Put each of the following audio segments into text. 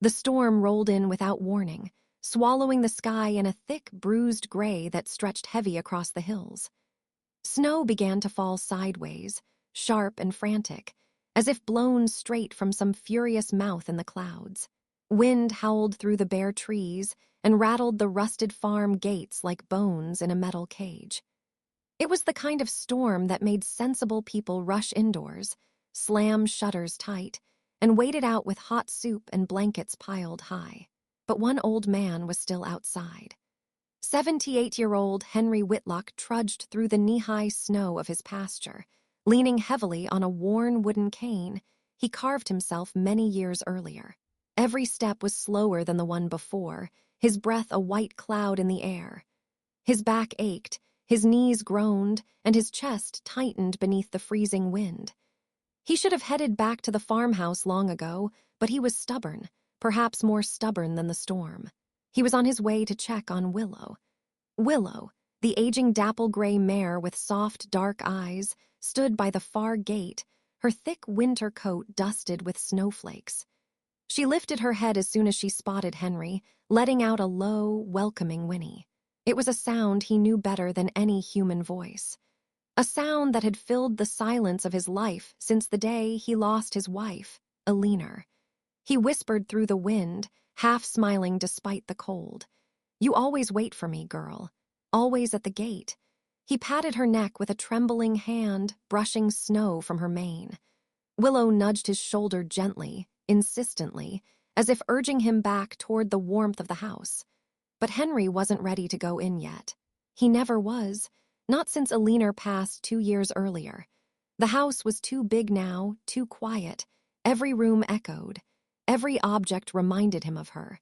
The storm rolled in without warning, swallowing the sky in a thick, bruised gray that stretched heavy across the hills. Snow began to fall sideways, sharp and frantic, as if blown straight from some furious mouth in the clouds. Wind howled through the bare trees and rattled the rusted farm gates like bones in a metal cage. It was the kind of storm that made sensible people rush indoors, slam shutters tight, and wait it out with hot soup and blankets piled high. But one old man was still outside. 78-year-old Henry Whitlock trudged through the knee-high snow of his pasture, leaning heavily on a worn wooden cane he carved himself many years earlier. Every step was slower than the one before, his breath a white cloud in the air. His back ached, his knees groaned, and his chest tightened beneath the freezing wind. He should have headed back to the farmhouse long ago, but he was stubborn, perhaps more stubborn than the storm. He was on his way to check on Willow. Willow, the aging dapple-gray mare with soft, dark eyes, stood by the far gate, her thick winter coat dusted with snowflakes. She lifted her head as soon as she spotted Henry, letting out a low, welcoming whinny. It was a sound he knew better than any human voice. A sound that had filled the silence of his life since the day he lost his wife, Eleanor. He whispered through the wind, half smiling despite the cold. "You always wait for me, girl. Always at the gate." He patted her neck with a trembling hand, brushing snow from her mane. Willow nudged his shoulder gently, insistently, as if urging him back toward the warmth of the house. But Henry wasn't ready to go in yet. He never was, not since Eleanor passed 2 years earlier. The house was too big now, too quiet. Every room echoed. Every object reminded him of her.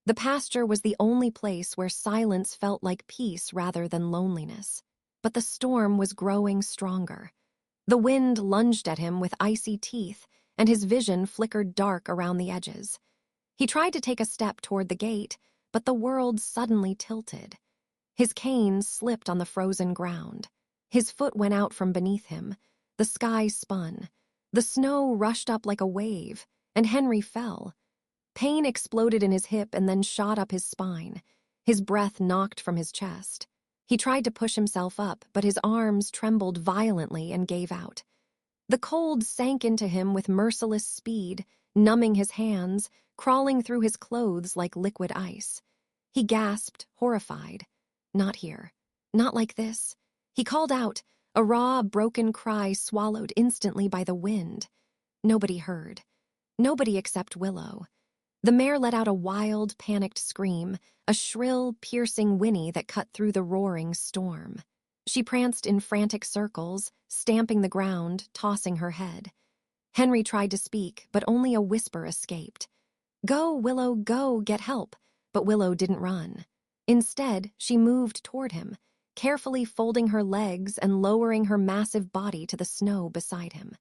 The pasture was the only place where silence felt like peace rather than loneliness. But the storm was growing stronger. The wind lunged at him with icy teeth, and his vision flickered dark around the edges. He tried to take a step toward the gate, but the world suddenly tilted. His cane slipped on the frozen ground. His foot went out from beneath him. The sky spun. The snow rushed up like a wave, and Henry fell. Pain exploded in his hip and then shot up his spine. His breath knocked from his chest. He tried to push himself up, but his arms trembled violently and gave out. The cold sank into him with merciless speed, numbing his hands, crawling through his clothes like liquid ice. He gasped, horrified. Not here. Not like this. He called out, a raw, broken cry swallowed instantly by the wind. Nobody heard. Nobody except Willow. The mare let out a wild, panicked scream, a shrill, piercing whinny that cut through the roaring storm. She pranced in frantic circles, stamping the ground, tossing her head. Henry tried to speak, but only a whisper escaped. "Go, Willow, go, get help." But Willow didn't run. Instead, she moved toward him, carefully folding her legs and lowering her massive body to the snow beside him.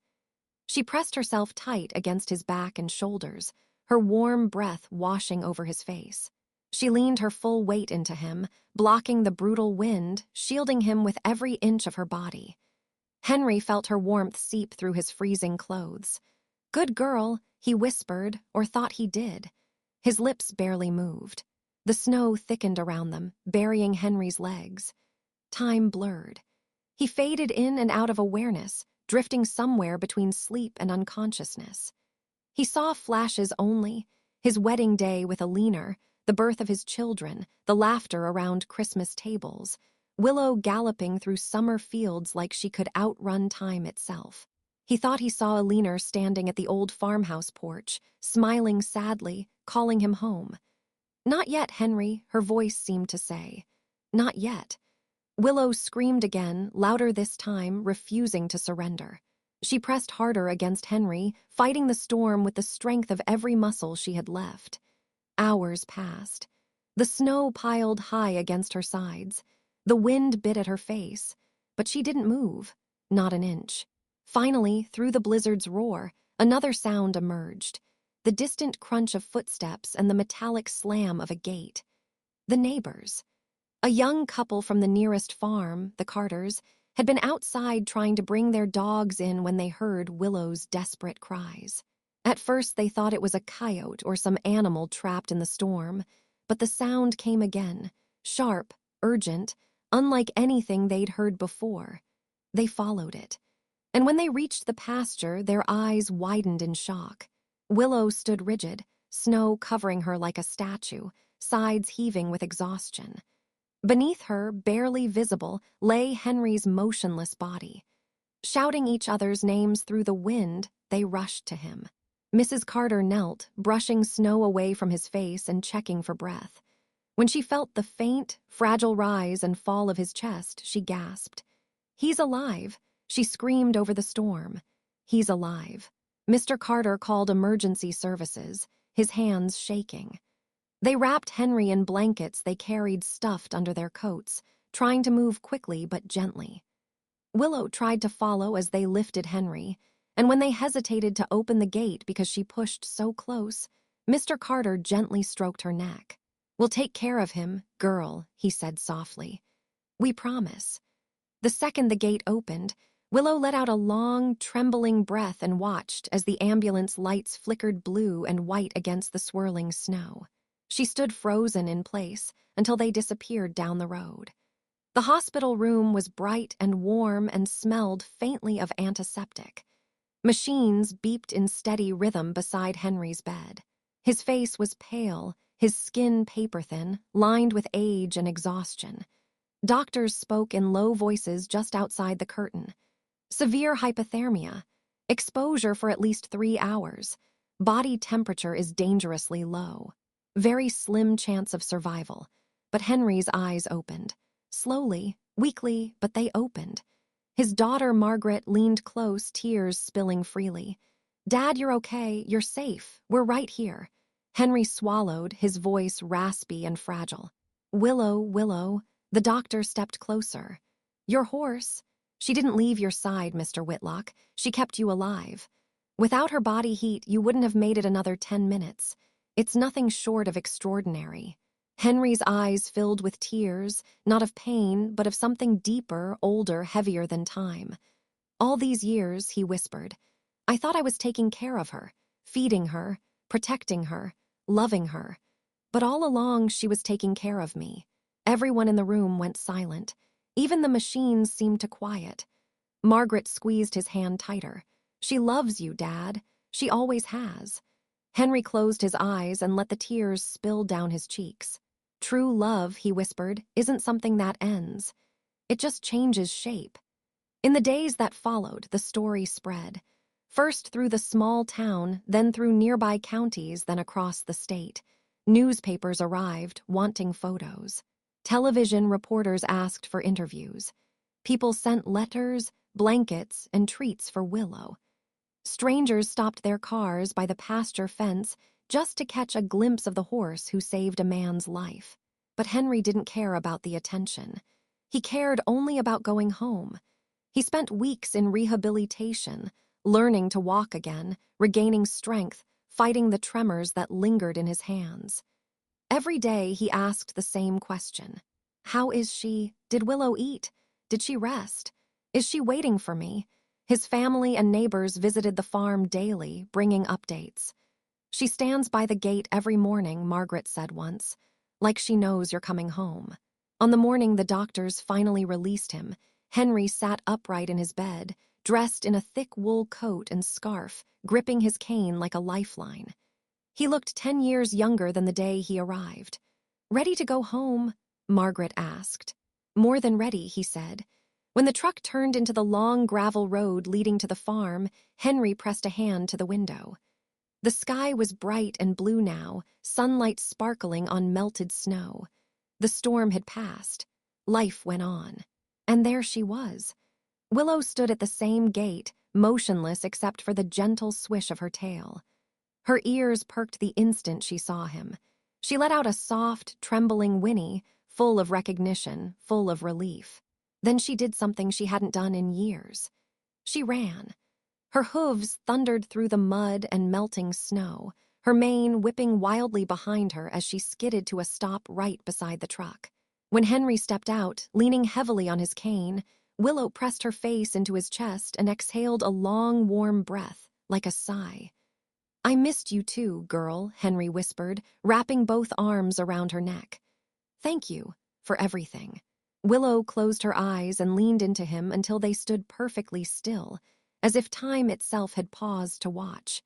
She pressed herself tight against his back and shoulders, her warm breath washing over his face. She leaned her full weight into him, blocking the brutal wind, shielding him with every inch of her body. Henry felt her warmth seep through his freezing clothes. "Good girl," he whispered, or thought he did. His lips barely moved. The snow thickened around them, burying Henry's legs. Time blurred. He faded in and out of awareness, drifting somewhere between sleep and unconsciousness. He saw flashes only: his wedding day with Eleanor, the birth of his children, the laughter around Christmas tables, Willow galloping through summer fields like she could outrun time itself. He thought he saw Eleanor standing at the old farmhouse porch, smiling sadly, calling him home. "Not yet, Henry," her voice seemed to say. "Not yet." Willow screamed again, louder this time, refusing to surrender. She pressed harder against Henry, fighting the storm with the strength of every muscle she had left. Hours passed. The snow piled high against her sides. The wind bit at her face, but she didn't move, not an inch. Finally, through the blizzard's roar, another sound emerged: the distant crunch of footsteps and the metallic slam of a gate. The neighbors. A young couple from the nearest farm, the Carters, had been outside trying to bring their dogs in when they heard Willow's desperate cries. At first, they thought it was a coyote or some animal trapped in the storm, but the sound came again, sharp, urgent, unlike anything they'd heard before. They followed it, and when they reached the pasture, their eyes widened in shock. Willow stood rigid, snow covering her like a statue, sides heaving with exhaustion. Beneath her, barely visible, lay Henry's motionless body. Shouting each other's names through the wind, they rushed to him. Mrs. Carter knelt, brushing snow away from his face and checking for breath. When she felt the faint, fragile rise and fall of his chest, she gasped. "He's alive!" She screamed over the storm. "He's alive." Mr. Carter called emergency services, his hands shaking. They wrapped Henry in blankets they carried stuffed under their coats, trying to move quickly but gently. Willow tried to follow as they lifted Henry, and when they hesitated to open the gate because she pushed so close, Mr. Carter gently stroked her neck. "We'll take care of him, girl," he said softly. "We promise." The second the gate opened, Willow let out a long, trembling breath and watched as the ambulance lights flickered blue and white against the swirling snow. She stood frozen in place until they disappeared down the road. The hospital room was bright and warm and smelled faintly of antiseptic. Machines beeped in steady rhythm beside Henry's bed. His face was pale, his skin paper-thin, lined with age and exhaustion. Doctors spoke in low voices just outside the curtain. Severe hypothermia. Exposure for at least 3 hours. Body temperature is dangerously low. Very slim chance of survival. But Henry's eyes opened. Slowly, weakly, but they opened. His daughter, Margaret, leaned close, tears spilling freely. "Dad, you're okay. You're safe. We're right here." Henry swallowed, his voice raspy and fragile. "Willow, Willow." The doctor stepped closer. "Your horse." "She didn't leave your side, Mr. Whitlock. She kept you alive. Without her body heat, you wouldn't have made it another 10 minutes. It's nothing short of extraordinary." Henry's eyes filled with tears, not of pain, but of something deeper, older, heavier than time. "All these years," he whispered, "I thought I was taking care of her, feeding her, protecting her, loving her. But all along she was taking care of me." Everyone in the room went silent. Even the machines seemed to quiet. Margaret squeezed his hand tighter. "She loves you, Dad. She always has." Henry closed his eyes and let the tears spill down his cheeks. "True love," he whispered, "isn't something that ends. It just changes shape." In the days that followed, the story spread. First through the small town, then through nearby counties, then across the state. Newspapers arrived, wanting photos. Television reporters asked for interviews. People sent letters, blankets, and treats for Willow. Strangers stopped their cars by the pasture fence just to catch a glimpse of the horse who saved a man's life. But Henry didn't care about the attention. He cared only about going home. He spent weeks in rehabilitation, learning to walk again, regaining strength, fighting the tremors that lingered in his hands. Every day he asked the same question. "How is she? Did Willow eat? Did she rest? Is she waiting for me?" His family and neighbors visited the farm daily, bringing updates. "She stands by the gate every morning," Margaret said once, "like she knows you're coming home." On the morning the doctors finally released him, Henry sat upright in his bed, dressed in a thick wool coat and scarf, gripping his cane like a lifeline. He looked 10 years younger than the day he arrived. "Ready to go home?" Margaret asked. "More than ready," he said. When the truck turned into the long gravel road leading to the farm, Henry pressed a hand to the window. The sky was bright and blue now, sunlight sparkling on melted snow. The storm had passed. Life went on. And there she was. Willow stood at the same gate, motionless except for the gentle swish of her tail. Her ears perked the instant she saw him. She let out a soft, trembling whinny, full of recognition, full of relief. Then she did something she hadn't done in years. She ran. Her hooves thundered through the mud and melting snow, her mane whipping wildly behind her as she skidded to a stop right beside the truck. When Henry stepped out, leaning heavily on his cane, Willow pressed her face into his chest and exhaled a long, warm breath, like a sigh. "I missed you too, girl," Henry whispered, wrapping both arms around her neck. "Thank you for everything." Willow closed her eyes and leaned into him until they stood perfectly still, as if time itself had paused to watch.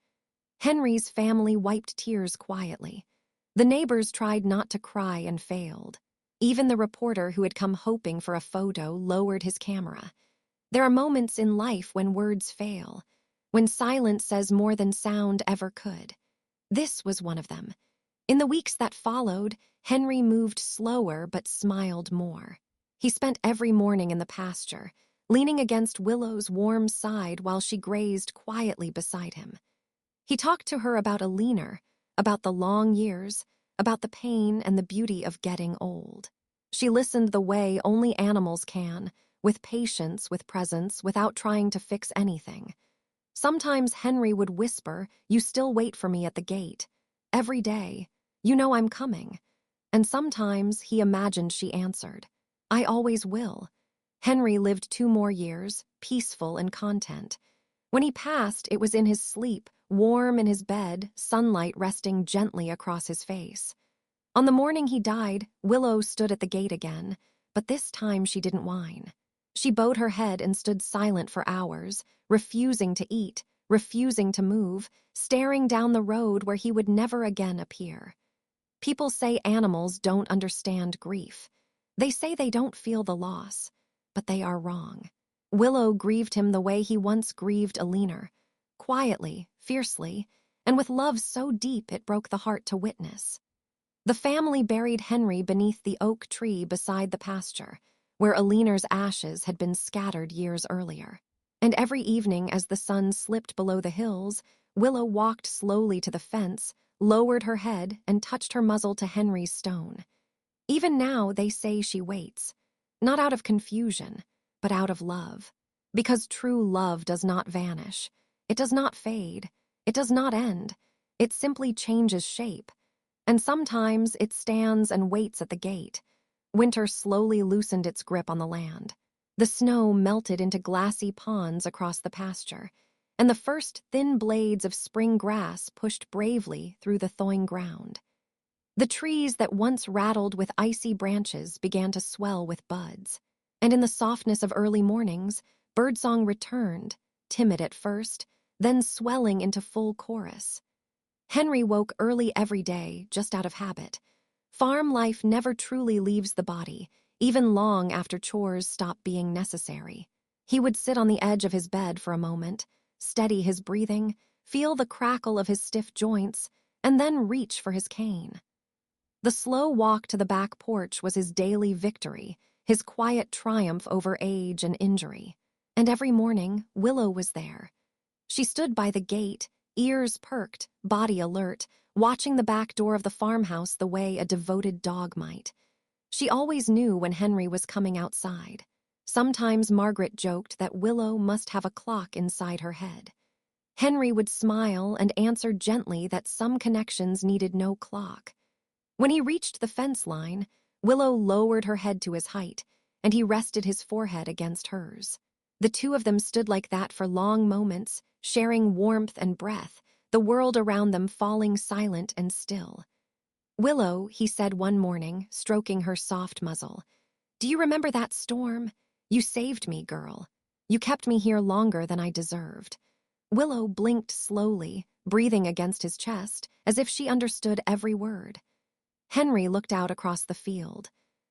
Henry's family wiped tears quietly. The neighbors tried not to cry and failed. Even the reporter who had come hoping for a photo lowered his camera. There are moments in life when words fail, when silence says more than sound ever could. This was one of them. In the weeks that followed, Henry moved slower but smiled more. He spent every morning in the pasture, leaning against Willow's warm side while she grazed quietly beside him. He talked to her about a leaner, about the long years, about the pain and the beauty of getting old. She listened the way only animals can, with patience, with presence, without trying to fix anything. Sometimes Henry would whisper, "You still wait for me at the gate. Every day. You know I'm coming." And sometimes he imagined she answered, "I always will." Henry lived 2 more years, peaceful and content. When he passed, it was in his sleep, warm in his bed, sunlight resting gently across his face. On the morning he died, Willow stood at the gate again, but this time she didn't whine. She bowed her head and stood silent for hours, refusing to eat, refusing to move, staring down the road where he would never again appear. People say animals don't understand grief. They say they don't feel the loss, but they are wrong. Willow grieved him the way he once grieved a leaner, quietly, fiercely, and with love so deep it broke the heart to witness. The family buried Henry beneath the oak tree beside the pasture, where Alina's ashes had been scattered years earlier. And every evening as the sun slipped below the hills, Willow walked slowly to the fence, lowered her head, and touched her muzzle to Henry's stone. Even now they say she waits, not out of confusion, but out of love. Because true love does not vanish. It does not fade. It does not end. It simply changes shape. And sometimes it stands and waits at the gate. Winter slowly loosened its grip on the land. The snow melted into glassy ponds across the pasture, and the first thin blades of spring grass pushed bravely through the thawing ground. The trees that once rattled with icy branches began to swell with buds, and in the softness of early mornings, birdsong returned, timid at first, then swelling into full chorus. Henry woke early every day, just out of habit. Farm life never truly leaves the body, even long after chores stop being necessary. He would sit on the edge of his bed for a moment, steady his breathing, feel the crackle of his stiff joints, and then reach for his cane. The slow walk to the back porch was his daily victory, his quiet triumph over age and injury. And every morning, Willow was there. She stood by the gate, ears perked, body alert, watching the back door of the farmhouse the way a devoted dog might. She always knew when Henry was coming outside. Sometimes Margaret joked that Willow must have a clock inside her head. Henry would smile and answer gently that some connections needed no clock. When he reached the fence line, Willow lowered her head to his height, and he rested his forehead against hers. The two of them stood like that for long moments, sharing warmth and breath, the world around them falling silent and still. "Willow," he said one morning, stroking her soft muzzle, "do you remember that storm? You saved me, girl. You kept me here longer than I deserved." Willow blinked slowly, breathing against his chest, as if she understood every word. Henry looked out across the field.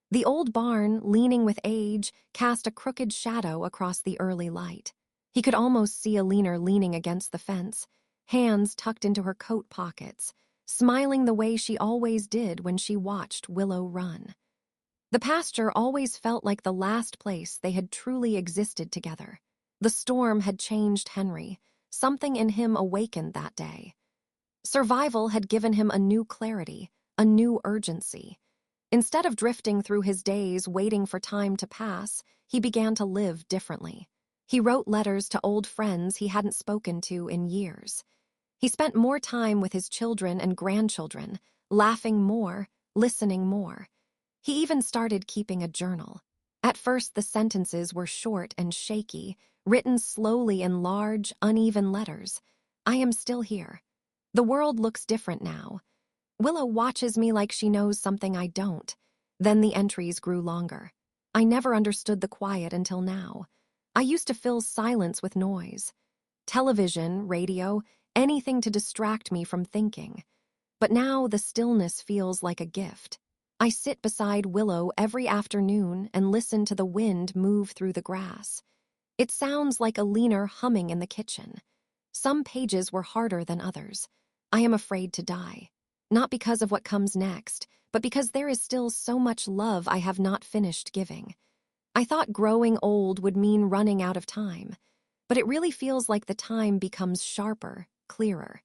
The old barn, leaning with age, cast a crooked shadow across the early light. He could almost see Alina leaning against the fence, hands tucked into her coat pockets, smiling the way she always did when she watched Willow run. The pasture always felt like the last place they had truly existed together. The storm had changed Henry. Something in him awakened that day. Survival had given him a new clarity, a new urgency. Instead of drifting through his days waiting for time to pass, he began to live differently. He wrote letters to old friends he hadn't spoken to in years. He spent more time with his children and grandchildren, laughing more, listening more. He even started keeping a journal. At first, the sentences were short and shaky, written slowly in large, uneven letters. "I am still here. The world looks different now. Willow watches me like she knows something I don't. Then the entries grew longer. I never understood the quiet until now. I used to fill silence with noise. Television, radio, anything to distract me from thinking. But now the stillness feels like a gift. I sit beside Willow every afternoon and listen to the wind move through the grass. It sounds like a leaner humming in the kitchen. Some pages were harder than others. I am afraid to die. Not because of what comes next, but because there is still so much love I have not finished giving. I thought growing old would mean running out of time, but it really feels like the time becomes sharper, clearer.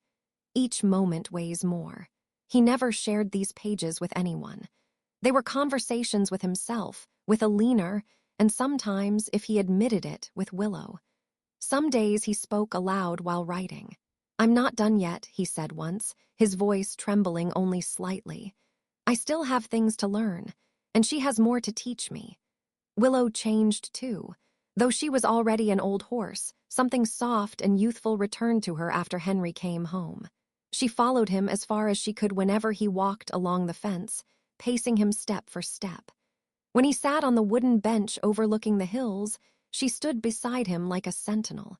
Each moment weighs more. He never shared these pages with anyone. They were conversations with himself, with a leaner, and sometimes, if he admitted it, with Willow. Some days he spoke aloud while writing. "I'm not done yet," he said once, his voice trembling only slightly. "I still have things to learn, and she has more to teach me." Willow changed too. Though she was already an old horse, something soft and youthful returned to her after Henry came home. She followed him as far as she could whenever he walked along the fence, pacing him step for step. When he sat on the wooden bench overlooking the hills, she stood beside him like a sentinel.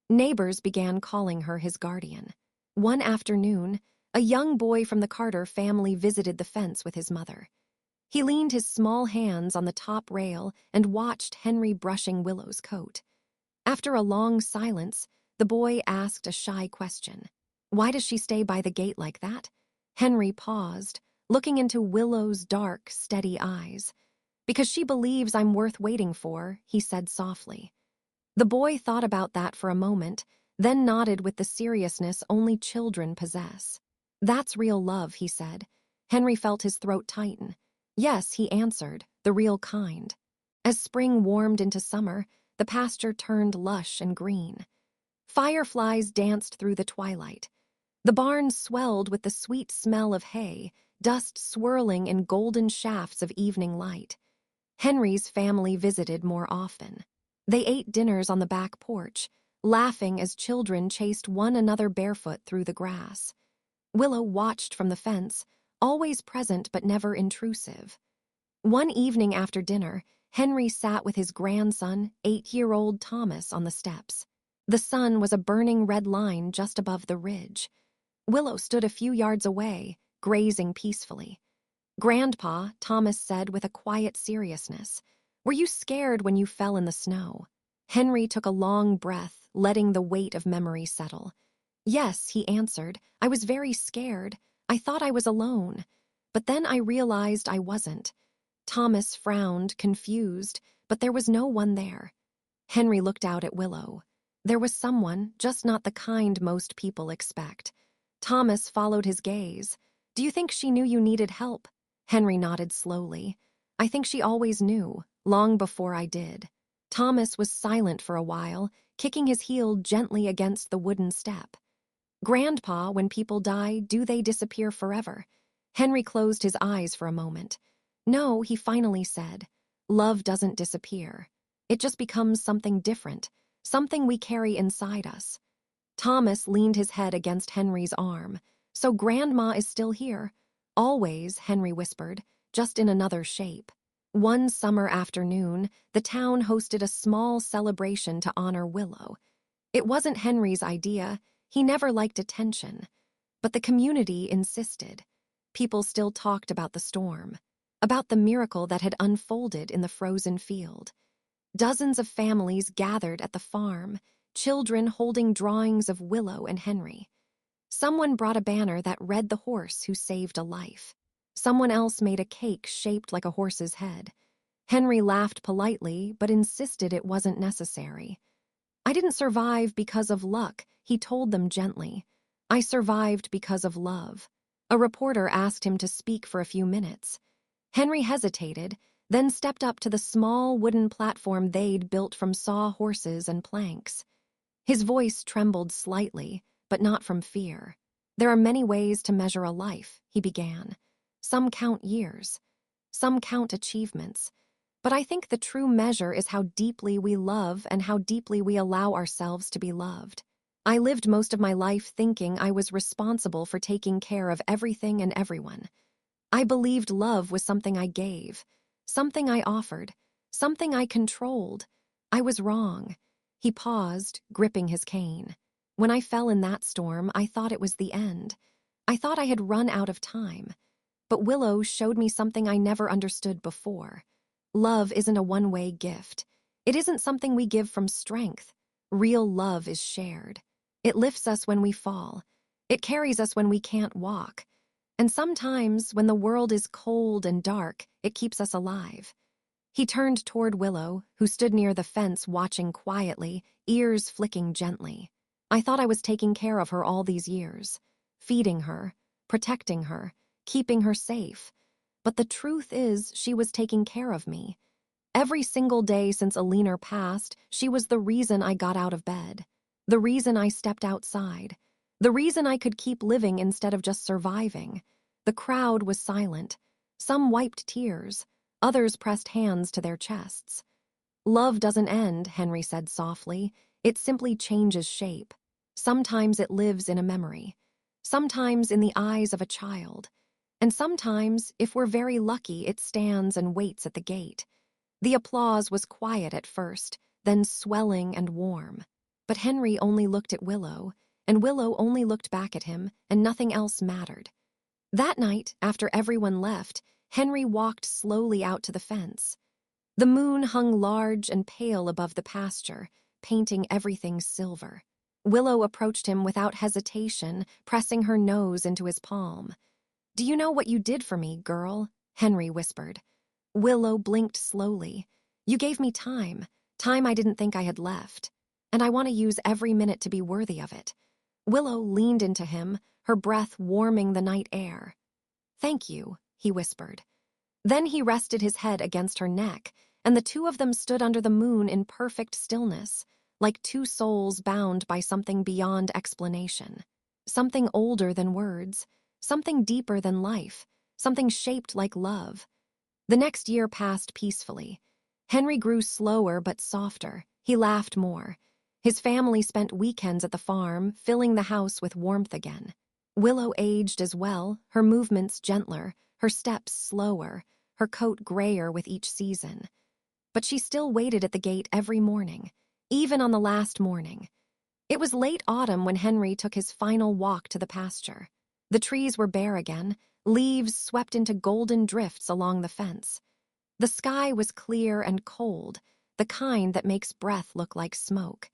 Neighbors began calling her his guardian. One afternoon, a young boy from the Carter family visited the fence with his mother. He leaned his small hands on the top rail and watched Henry brushing Willow's coat. After a long silence, the boy asked a shy question. "Why does she stay by the gate like that?" Henry paused, looking into Willow's dark, steady eyes. "Because she believes I'm worth waiting for," he said softly. The boy thought about that for a moment, then nodded with the seriousness only children possess. "That's real love," he said. Henry felt his throat tighten. "Yes," he answered, "the real kind." As spring warmed into summer, the pasture turned lush and green. Fireflies danced through the twilight. The barn swelled with the sweet smell of hay, dust swirling in golden shafts of evening light. Henry's family visited more often. They ate dinners on the back porch, laughing as children chased one another barefoot through the grass. Willow watched from the fence, always present but never intrusive. One evening after dinner, Henry sat with his grandson, 8-year-old Thomas, on the steps. The sun was a burning red line just above the ridge. Willow stood a few yards away, grazing peacefully. "Grandpa," Thomas said with a quiet seriousness, "were you scared when you fell in the snow?" Henry took a long breath, letting the weight of memory settle. "Yes," he answered, "I was very scared. I thought I was alone. But then I realized I wasn't." Thomas frowned, confused, but there was no one there. Henry looked out at Willow. There was someone, just not the kind most people expect. Thomas followed his gaze. "Do you think she knew you needed help?" Henry nodded slowly. "I think she always knew, long before I did." Thomas was silent for a while, kicking his heel gently against the wooden step. "Grandpa, when people die, do they disappear forever?" Henry closed his eyes for a moment. "No," he finally said. "Love doesn't disappear. It just becomes something different, something we carry inside us." Thomas leaned his head against Henry's arm. "So Grandma is still here?" "Always," Henry whispered, "just in another shape." One summer afternoon, the town hosted a small celebration to honor Willow. It wasn't Henry's idea. He never liked attention. But the community insisted. People still talked about the storm, about the miracle that had unfolded in the frozen field. Dozens of families gathered at the farm, children holding drawings of Willow and Henry. Someone brought a banner that read the horse who saved a life. Someone else made a cake shaped like a horse's head. Henry laughed politely, but insisted it wasn't necessary. "I didn't survive because of luck," he told them gently. "I survived because of love." A reporter asked him to speak for a few minutes. Henry hesitated, then stepped up to the small wooden platform they'd built from saw-horses and planks. His voice trembled slightly, but not from fear. "There are many ways to measure a life," he began. "Some count years. Some count achievements. But I think the true measure is how deeply we love and how deeply we allow ourselves to be loved." I lived most of my life thinking I was responsible for taking care of everything and everyone. I believed love was something I gave, something I offered, something I controlled. I was wrong. He paused, gripping his cane. When I fell in that storm, I thought it was the end. I thought I had run out of time. But Willow showed me something I never understood before. Love isn't a one-way gift. It isn't something we give from strength. Real love is shared. It lifts us when we fall. It carries us when we can't walk. And sometimes, when the world is cold and dark, it keeps us alive. He turned toward Willow, who stood near the fence watching quietly, ears flicking gently. I thought I was taking care of her all these years, feeding her, protecting her, keeping her safe. But the truth is, she was taking care of me. Every single day since Alina passed, she was the reason I got out of bed, the reason I stepped outside, the reason I could keep living instead of just surviving. The crowd was silent. Some wiped tears. Others pressed hands to their chests. Love doesn't end, Henry said softly. It simply changes shape. Sometimes it lives in a memory. Sometimes in the eyes of a child. And sometimes, if we're very lucky, it stands and waits at the gate. The applause was quiet at first, then swelling and warm. But Henry only looked at Willow, and Willow only looked back at him, and nothing else mattered. That night, after everyone left, Henry walked slowly out to the fence. The moon hung large and pale above the pasture, painting everything silver. Willow approached him without hesitation, pressing her nose into his palm. "Do you know what you did for me, girl?" Henry whispered. Willow blinked slowly. "You gave me time I didn't think I had left. And I want to use every minute to be worthy of it." Willow leaned into him, her breath warming the night air. "Thank you," he whispered. Then he rested his head against her neck, and the two of them stood under the moon in perfect stillness, like two souls bound by something beyond explanation. Something older than words, something deeper than life, something shaped like love. The next year passed peacefully. Henry grew slower but softer. He laughed more. His family spent weekends at the farm, filling the house with warmth again. Willow aged as well, her movements gentler, her steps slower, her coat grayer with each season. But she still waited at the gate every morning, even on the last morning. It was late autumn when Henry took his final walk to the pasture. The trees were bare again, leaves swept into golden drifts along the fence. The sky was clear and cold, the kind that makes breath look like smoke.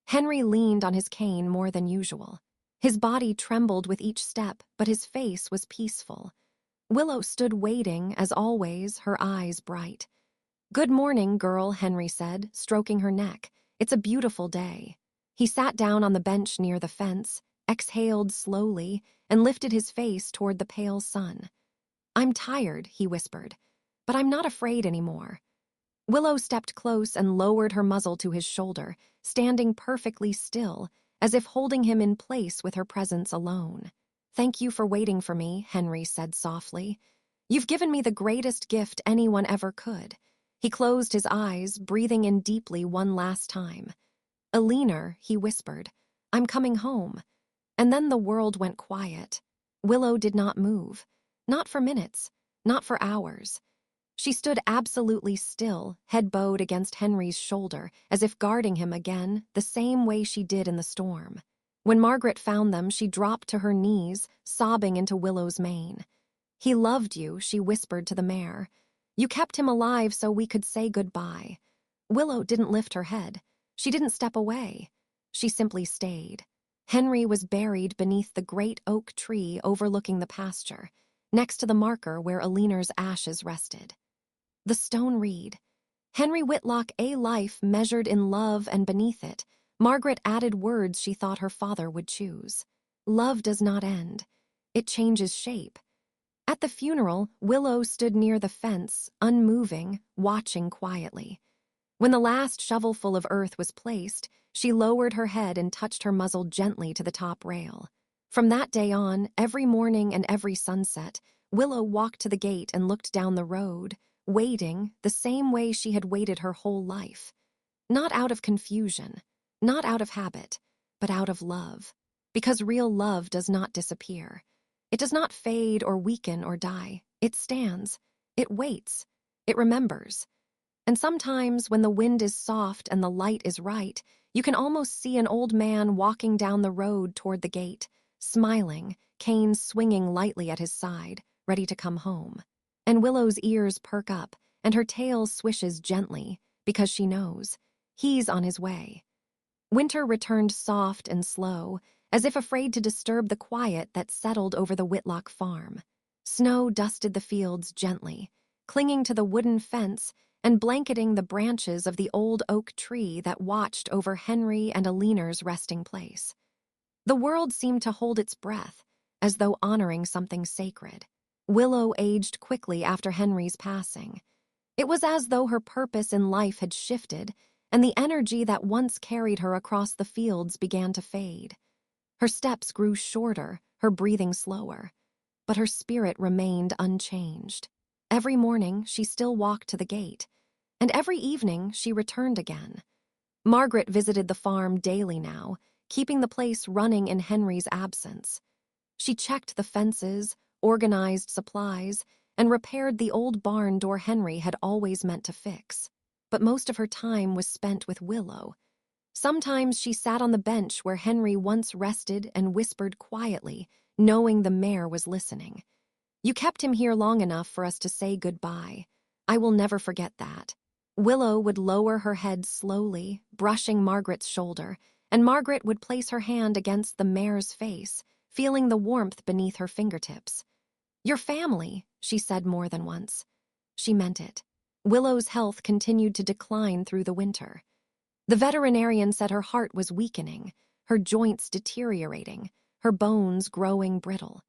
Henry leaned on his cane more than usual. His body trembled with each step, but his face was peaceful. Willow stood waiting, as always, her eyes bright. "Good morning, girl," Henry said, stroking her neck. "It's a beautiful day." He sat down on the bench near the fence, exhaled slowly, and lifted his face toward the pale sun. "I'm tired," he whispered, "but I'm not afraid anymore." Willow stepped close and lowered her muzzle to his shoulder, standing perfectly still, as if holding him in place with her presence alone. "Thank you for waiting for me," Henry said softly. "You've given me the greatest gift anyone ever could." He closed his eyes, breathing in deeply one last time. "Alina," he whispered, "I'm coming home." And then the world went quiet. Willow did not move. Not for minutes. Not for hours. She stood absolutely still, head bowed against Henry's shoulder, as if guarding him again, the same way she did in the storm. When Margaret found them, she dropped to her knees, sobbing into Willow's mane. "He loved you," she whispered to the mare. "You kept him alive so we could say goodbye." Willow didn't lift her head. She didn't step away. She simply stayed. Henry was buried beneath the great oak tree overlooking the pasture, next to the marker where Alina's ashes rested. The stone reed. Henry Whitlock, a life measured in love, and beneath it, Margaret added words she thought her father would choose. Love does not end. It changes shape. At the funeral, Willow stood near the fence, unmoving, watching quietly. When the last shovelful of earth was placed, she lowered her head and touched her muzzle gently to the top rail. From that day on, every morning and every sunset, Willow walked to the gate and looked down the road, waiting the same way she had waited her whole life. Not out of confusion, not out of habit, but out of love. Because real love does not disappear. It does not fade or weaken or die. It stands. It waits. It remembers. And sometimes, when the wind is soft and the light is right, you can almost see an old man walking down the road toward the gate, smiling, cane swinging lightly at his side, ready to come home. And Willow's ears perk up, and her tail swishes gently, because she knows he's on his way. Winter returned soft and slow, as if afraid to disturb the quiet that settled over the Whitlock farm. Snow dusted the fields gently, clinging to the wooden fence and blanketing the branches of the old oak tree that watched over Henry and Aliner's resting place. The world seemed to hold its breath, as though honoring something sacred. Willow aged quickly after Henry's passing. It was as though her purpose in life had shifted, and the energy that once carried her across the fields began to fade. Her steps grew shorter, her breathing slower, but her spirit remained unchanged. Every morning, she still walked to the gate, and every evening she returned again. Margaret visited the farm daily now, keeping the place running in Henry's absence. She checked the fences, organized supplies, and repaired the old barn door Henry had always meant to fix. But most of her time was spent with Willow. Sometimes she sat on the bench where Henry once rested and whispered quietly, knowing the mare was listening. "You kept him here long enough for us to say goodbye. I will never forget that." Willow would lower her head slowly, brushing Margaret's shoulder, and Margaret would place her hand against the mare's face, feeling the warmth beneath her fingertips. "Your family," she said more than once. She meant it. Willow's health continued to decline through the winter. The veterinarian said her heart was weakening, her joints deteriorating, her bones growing brittle.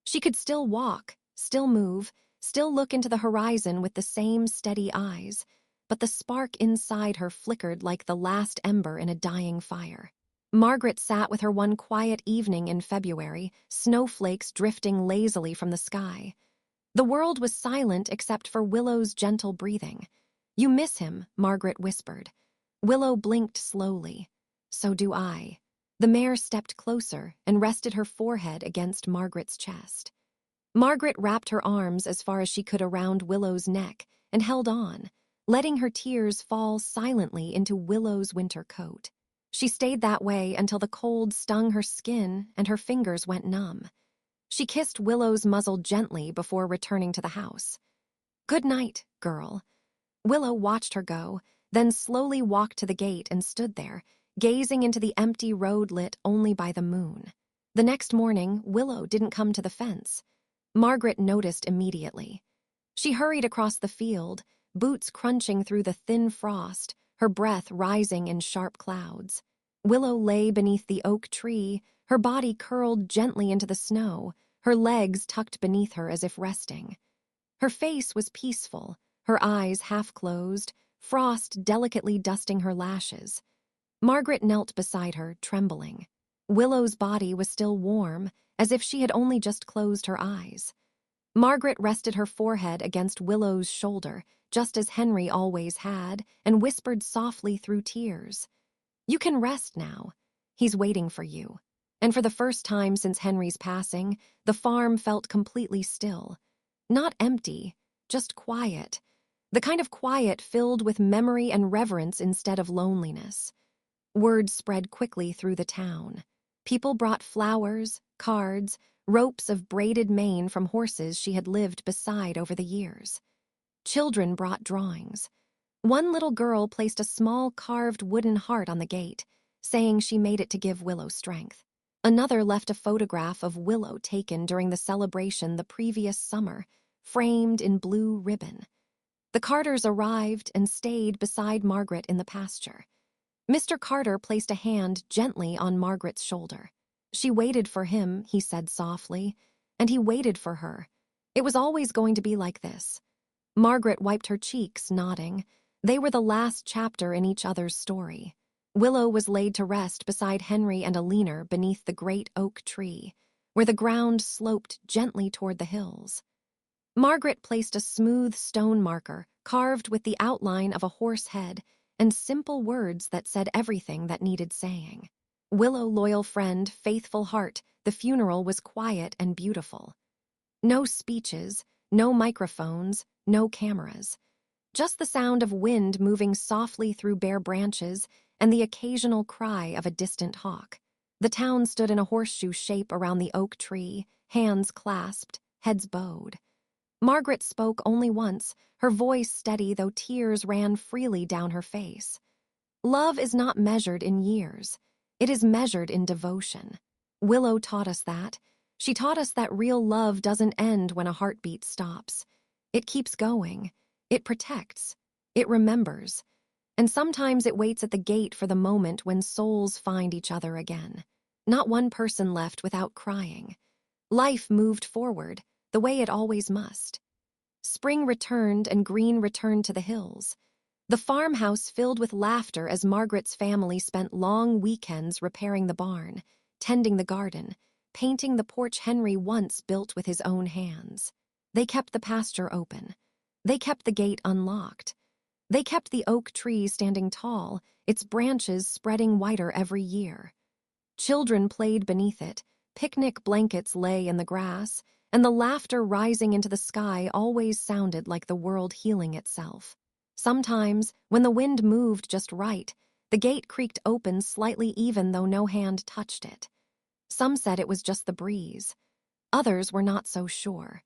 She could still walk, still move, still look into the horizon with the same steady eyes, but the spark inside her flickered like the last ember in a dying fire. Margaret sat with her one quiet evening in February, snowflakes drifting lazily from the sky. The world was silent except for Willow's gentle breathing. "You miss him," Margaret whispered. Willow blinked slowly. "So do I." The mare stepped closer and rested her forehead against Margaret's chest. Margaret wrapped her arms as far as she could around Willow's neck and held on, letting her tears fall silently into Willow's winter coat. She stayed that way until the cold stung her skin and her fingers went numb. She kissed Willow's muzzle gently before returning to the house. "Good night, girl." Willow watched her go, then slowly walked to the gate and stood there, gazing into the empty road lit only by the moon. The next morning, Willow didn't come to the fence. Margaret noticed immediately. She hurried across the field, boots crunching through the thin frost, her breath rising in sharp clouds. Willow lay beneath the oak tree, her body curled gently into the snow, her legs tucked beneath her as if resting. Her face was peaceful, her eyes half closed, frost delicately dusting her lashes. Margaret knelt beside her, trembling. Willow's body was still warm, as if she had only just closed her eyes. Margaret rested her forehead against Willow's shoulder, just as Henry always had, and whispered softly through tears, "You can rest now. He's waiting for you." And for the first time since Henry's passing, the farm felt completely still. Not empty, just quiet. The kind of quiet filled with memory and reverence instead of loneliness. Word spread quickly through the town. People brought flowers, cards, ropes of braided mane from horses she had lived beside over the years. Children brought drawings. One little girl placed a small carved wooden heart on the gate, saying she made it to give Willow strength. Another left a photograph of Willow taken during the celebration the previous summer, framed in blue ribbon. The Carters arrived and stayed beside Margaret in the pasture. Mr. Carter placed a hand gently on Margaret's shoulder. She waited for him, he said softly, and he waited for her. It was always going to be like this. Margaret wiped her cheeks, nodding. They were the last chapter in each other's story. Willow was laid to rest beside Henry and Aliner beneath the great oak tree, where the ground sloped gently toward the hills. Margaret placed a smooth stone marker carved with the outline of a horse head and simple words that said everything that needed saying. Willow, loyal friend, faithful heart, the funeral was quiet and beautiful. No speeches, no microphones, no cameras. Just the sound of wind moving softly through bare branches and the occasional cry of a distant hawk. The town stood in a horseshoe shape around the oak tree, hands clasped, heads bowed. Margaret spoke only once, her voice steady though tears ran freely down her face. Love is not measured in years. It is measured in devotion. Willow taught us that. She taught us that real love doesn't end when a heartbeat stops. It keeps going. It protects. It remembers. And sometimes it waits at the gate for the moment when souls find each other again. Not one person left without crying. Life moved forward, the way it always must. Spring returned and green returned to the hills. The farmhouse filled with laughter as Margaret's family spent long weekends repairing the barn, tending the garden, painting the porch Henry once built with his own hands. They kept the pasture open. They kept the gate unlocked. They kept the oak tree standing tall, its branches spreading wider every year. Children played beneath it, picnic blankets lay in the grass, and the laughter rising into the sky always sounded like the world healing itself. Sometimes, when the wind moved just right, the gate creaked open slightly even though no hand touched it. Some said it was just the breeze. Others were not so sure.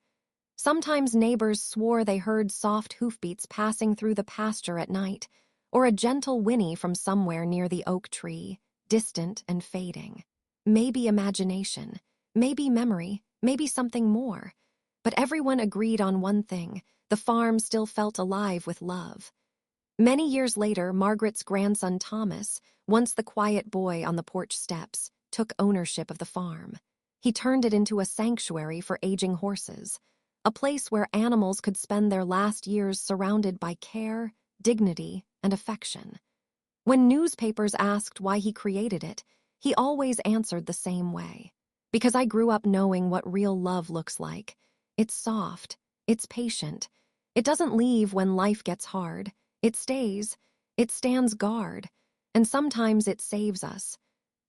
Sometimes neighbors swore they heard soft hoofbeats passing through the pasture at night, or a gentle whinny from somewhere near the oak tree, distant and fading. Maybe imagination, maybe memory, maybe something more. But everyone agreed on one thing: the farm still felt alive with love. Many years later, Margaret's grandson Thomas, once the quiet boy on the porch steps, took ownership of the farm. He turned it into a sanctuary for aging horses, a place where animals could spend their last years surrounded by care, dignity, and affection. When newspapers asked why he created it, he always answered the same way: because I grew up knowing what real love looks like. It's soft, it's patient, it doesn't leave when life gets hard, it stays, it stands guard, and sometimes it saves us.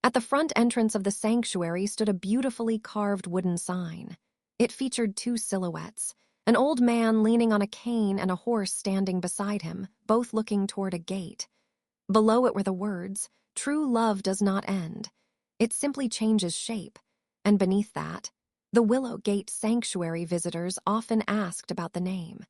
At the front entrance of the sanctuary stood a beautifully carved wooden sign. It featured two silhouettes, an old man leaning on a cane and a horse standing beside him, both looking toward a gate. Below it were the words, "True love does not end. It simply changes shape." And beneath that, the Willow Gate Sanctuary visitors often asked about the name.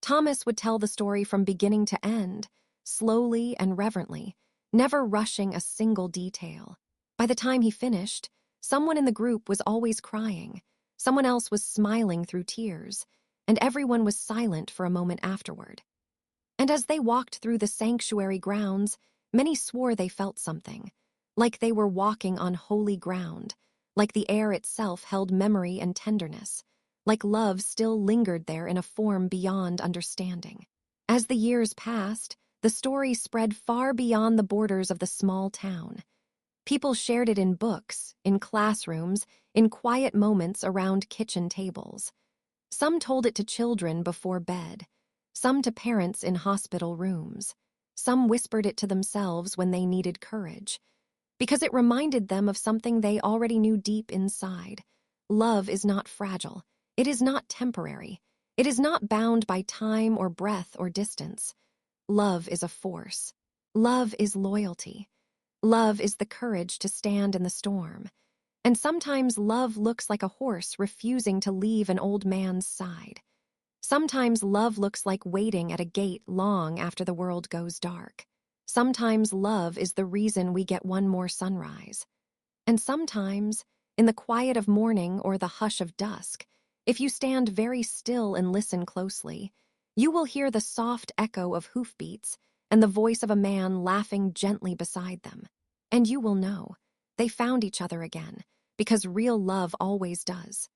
Thomas would tell the story from beginning to end, slowly and reverently, never rushing a single detail. By the time he finished, someone in the group was always crying, someone else was smiling through tears, and everyone was silent for a moment afterward. And as they walked through the sanctuary grounds, many swore they felt something, like they were walking on holy ground, like the air itself held memory and tenderness, like love still lingered there in a form beyond understanding. As the years passed, the story spread far beyond the borders of the small town. People shared it in books, in classrooms, in quiet moments around kitchen tables. Some told it to children before bed, some to parents in hospital rooms. Some whispered it to themselves when they needed courage, because it reminded them of something they already knew deep inside. Love is not fragile. It is not temporary. It is not bound by time or breath or distance. Love is a force. Love is loyalty. Love is the courage to stand in the storm. And sometimes love looks like a horse refusing to leave an old man's side. Sometimes love looks like waiting at a gate long after the world goes dark. Sometimes love is the reason we get one more sunrise. And sometimes, in the quiet of morning or the hush of dusk, if you stand very still and listen closely, you will hear the soft echo of hoofbeats and the voice of a man laughing gently beside them. And you will know they found each other again, because real love always does.